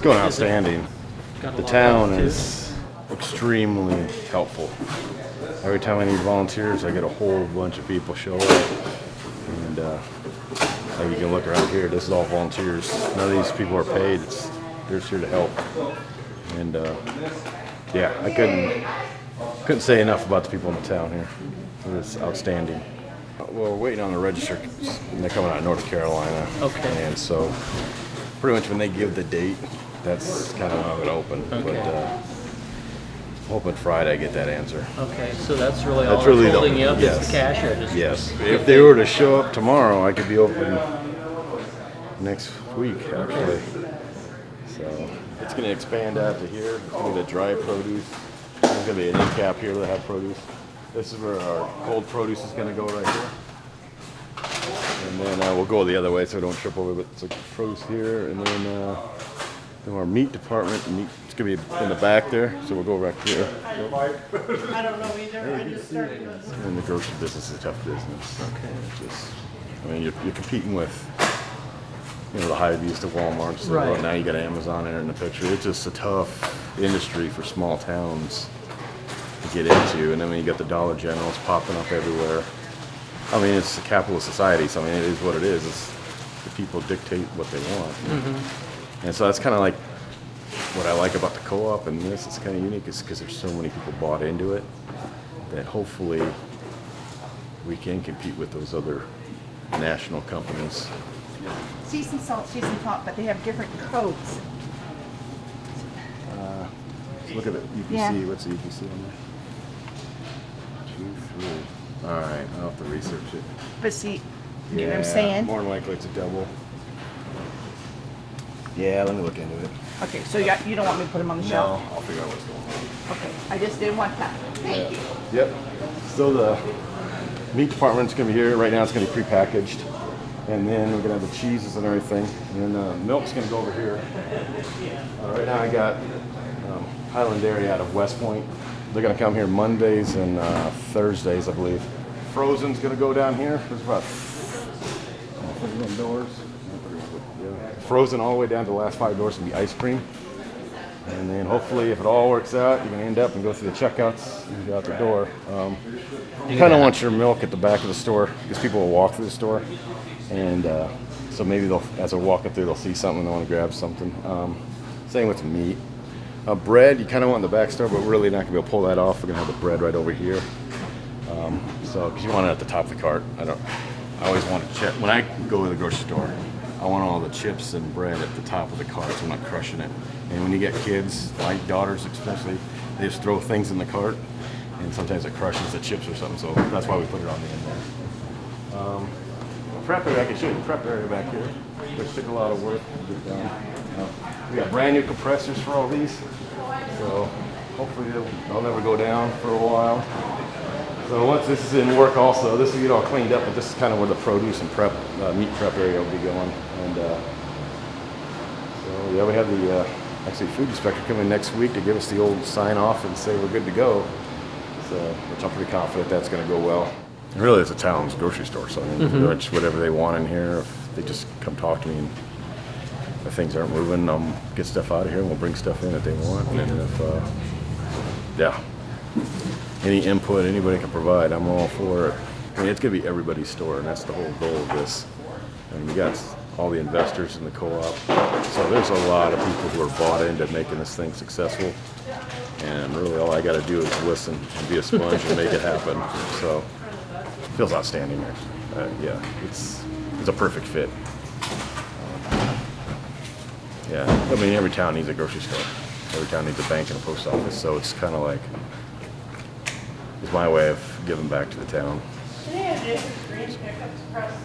going outstanding. Got a The lot town of it, is extremely helpful. Every time I need volunteers, I get a whole bunch of people show up. And like you can look around here, this is all volunteers. None of these people are paid. They're just here to help. And yeah, I couldn't say enough about the people in the town here. It's outstanding. Well, we're waiting on the register. They're coming out of North Carolina. Okay. And so pretty much when they give the date, that's kind of when I'm going to open. Okay. But hoping Friday I get that answer. Okay, so that's really That's all really that's holding you up yes. is the cash, or just Yes. If they were to show up tomorrow, I could be open next week, actually. So it's going to expand out to here. It's going to be the dry produce. There's going to be an end cap here that have produce. This is where our cold produce is going to go right here. And then we'll go the other way so we don't trip over. But it's like produce here, and then our meat department. It's going to be in the back there, so we'll go right here. I don't know either. I just started this. And the grocery business is a tough business. Okay. I mean, you're competing with, the Hy-Vees, the Walmarts. Right. Well, now you got Amazon in the picture. It's just a tough industry for small towns to get into. And then when you got the Dollar Generals popping up everywhere. I mean, it's a capitalist society, so I mean, it is what it is. It's the people dictate what they want. Mm-hmm. And so that's kind of like what I like about the co-op and this. It's kind of unique is because there's so many people bought into it that hopefully we can compete with those other national companies. Sea and salt, sea and salt, but they have different codes. Let's look at it. UPC. Yeah. What's the UPC on there? 2, 3. All right, I'll have to research it. But see, you know what I'm saying? More than likely it's a double. Yeah, let me look into it. Okay, so you don't want me to put them on the No, shelf? I'll figure out what's going on. Okay, I just didn't want that. Thank you. Yep. So the meat department's going to be here. Right now it's going to be prepackaged. And then we're going to have the cheeses and everything. And then milk's going to go over here. Right now I got Highland Dairy out of West Point. They're going to come here Mondays and Thursdays, I believe. Frozen's going to go down here. There's about 31 doors. Frozen all the way down to the last 5 doors can be ice cream. And then hopefully, if it all works out, you can end up and go through the checkouts and go out the door. You kind of want your milk at the back of the store because people will walk through the store. And so maybe as they're walking through, they'll see something and they want to grab something. Same with meat. Bread, you kind of want in the back store, but we're really not going to be able to pull that off. We're going to have the bread right over here. So, because you want it at the top of the cart. I always want to check. When I go to the grocery store, I want all the chips and bread at the top of the cart so I'm not crushing it. And when you get kids, like daughters especially, they just throw things in the cart, and sometimes it crushes the chips or something, so that's why we put it on the end there. Prep area, I can show you the prep area back here, which took a lot of work to get done. We got brand new compressors for all these, so hopefully they'll never go down for a while. So once this is in work also, this will get all cleaned up, but this is kind of where the produce and meat prep area will be going. And so yeah, we have the actually food inspector coming next week to give us the old sign off and say we're good to go. So which I'm pretty confident that's going to go well. And really, it's a town's grocery store, so I mean, pretty much whatever they want in here, if they just come talk to me and if things aren't moving, get stuff out of here and we'll bring stuff in that they want. And if any input anybody can provide, I'm all for it. I mean, it's going to be everybody's store, and that's the whole goal of this. And we got all the investors in the co-op, so there's a lot of people who are bought into making this thing successful. And really, all I got to do is listen and be a sponge and make it happen. So it feels outstanding, actually. Yeah, it's a perfect fit. Yeah, I mean, every town needs a grocery store. Every town needs a bank and a post office, so it's kind of like, it's my way of giving back to the town. Today I did green pickups across the